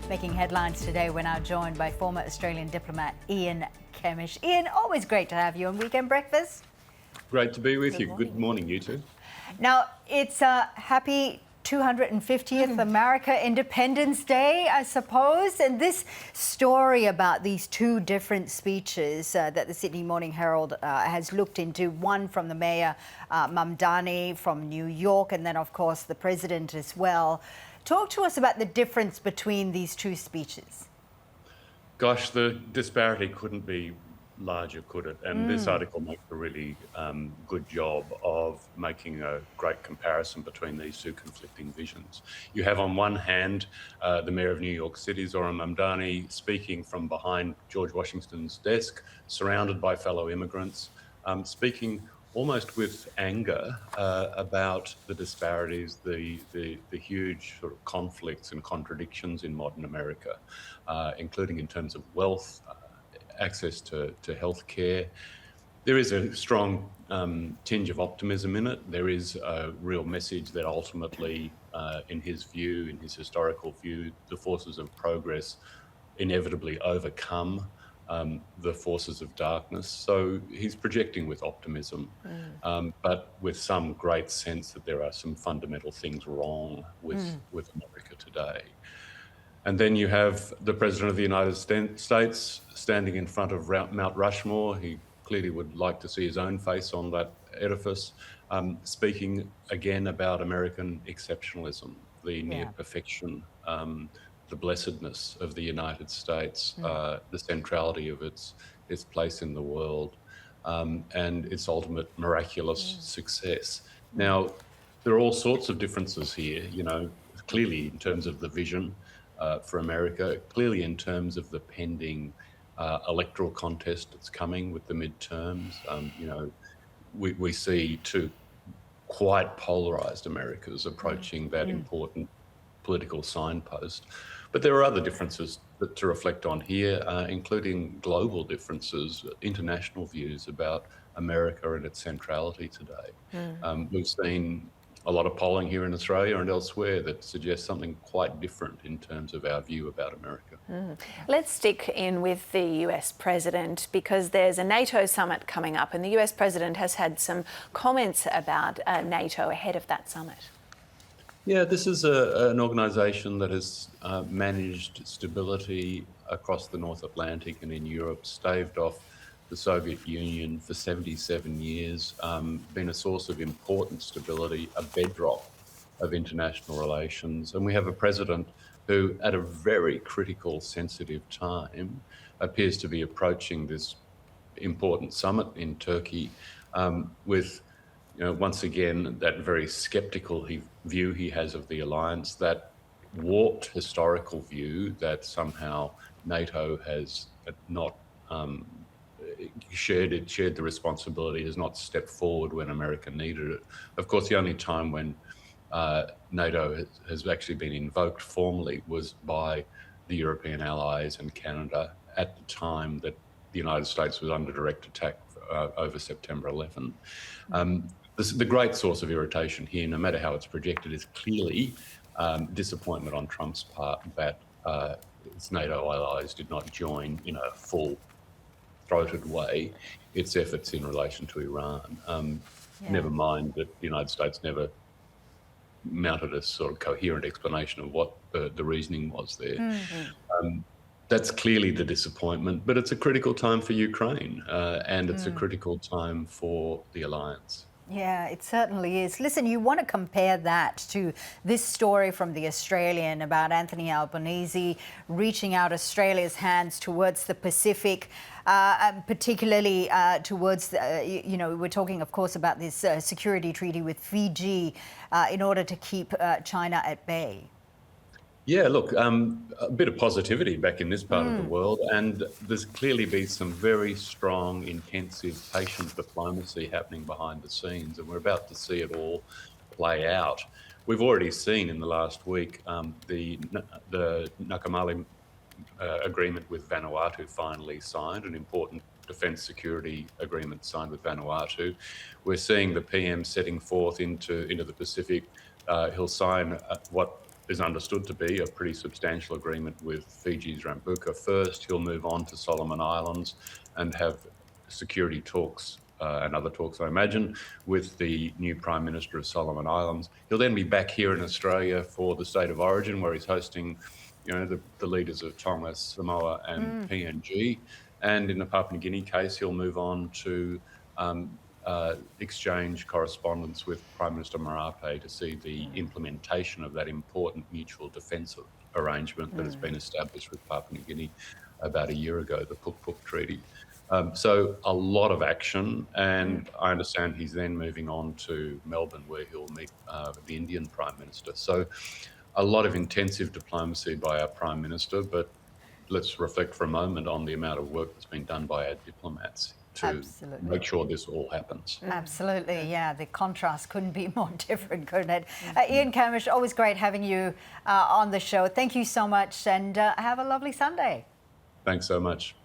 Making headlines today, we're now joined by former Australian diplomat Ian Kemish. Ian, always great to have you on Weekend Breakfast. Great to be with you. Good morning, you two. Now, it's a happy 250th America Independence Day, I suppose. And this story about these two different speeches that the Sydney Morning Herald has looked into, one from the Mayor Mamdani from New York, and then, of course, the President as well. Talk to us about the difference between these two speeches. Gosh, the disparity couldn't be larger, could it? And this article makes a really good job of making a great comparison between these two conflicting visions. You have on one hand the Mayor of New York City, Zohran Mamdani, speaking from behind George Washington's desk, surrounded by fellow immigrants, speaking almost with anger about the disparities, the huge sort of conflicts and contradictions in modern America, including in terms of wealth, access to healthcare. There is a strong tinge of optimism in it. There is a real message that ultimately, in his view, in his historical view, the forces of progress inevitably overcome the forces of darkness. So he's projecting with optimism, but with some great sense that there are some fundamental things wrong with America today. And then you have the President of the United States standing in front of Mount Rushmore. He clearly would like to see his own face on that edifice, speaking again about American exceptionalism, the near perfection, the blessedness of the United States, the centrality of its place in the world, and its ultimate miraculous success. Now, there are all sorts of differences here, you know, clearly in terms of the vision for America, clearly in terms of the pending electoral contest that's coming with the midterms. You know, we see two quite polarized Americas approaching that important political signpost. But there are other differences to reflect on here, including global differences, international views about America and its centrality today. We've seen a lot of polling here in Australia and elsewhere that suggests something quite different in terms of our view about America. Let's stick in with the US President, because there's a NATO summit coming up and the US President has had some comments about NATO ahead of that summit. Yeah, this is an organisation that has managed stability across the North Atlantic and in Europe, staved off the Soviet Union for 77 years, been a source of important stability, a bedrock of international relations. And we have a president who, at a very critical, sensitive time, appears to be approaching this important summit in Turkey with, you know, once again, that very sceptical view he has of the alliance, that warped historical view that somehow NATO has not shared the responsibility, has not stepped forward when America needed it. Of course, the only time when NATO has actually been invoked formally was by the European allies and Canada at the time that the United States was under direct attack over September 11. The great source of irritation here, no matter how it's projected, is clearly disappointment on Trump's part that its NATO allies did not join in a full-throated way its efforts in relation to Iran. Never mind that the United States never mounted a sort of coherent explanation of what the reasoning was there. That's clearly the disappointment, but it's a critical time for Ukraine and it's a critical time for the alliance. Yeah, it certainly is. Listen, you want to compare that to this story from The Australian about Anthony Albanese reaching out Australia's hands towards the Pacific, particularly towards, you know, we're talking, of course, about this security treaty with Fiji in order to keep China at bay. Yeah, look, a bit of positivity back in this part of the world, and there's clearly been some very strong, intensive, patient diplomacy happening behind the scenes, and we're about to see it all play out. We've already seen in the last week the Nakamali agreement with Vanuatu finally signed, an important defence security agreement signed with Vanuatu. We're seeing the PM setting forth into the Pacific. He'll sign what is understood to be a pretty substantial agreement with Fiji's Rambuka first. He'll move on to Solomon Islands and have security talks and other talks, I imagine, with the new Prime Minister of Solomon Islands. He'll then be back here in Australia for the State of Origin, where he's hosting, the leaders of Tonga, Samoa, and PNG. And in the Papua New Guinea case, he'll move on to exchange correspondence with Prime Minister Marape to see the implementation of that important mutual defence arrangement that has been established with Papua New Guinea about a year ago, the Puk-Puk Treaty. So a lot of action, and I understand he's then moving on to Melbourne, where he'll meet the Indian Prime Minister. So a lot of intensive diplomacy by our Prime Minister, but let's reflect for a moment on the amount of work that's been done by our diplomats to make sure this all happens. Absolutely, yeah. The contrast couldn't be more different, couldn't it? Ian Kemish, always great having you on the show. Thank you so much, and have a lovely Sunday. Thanks so much.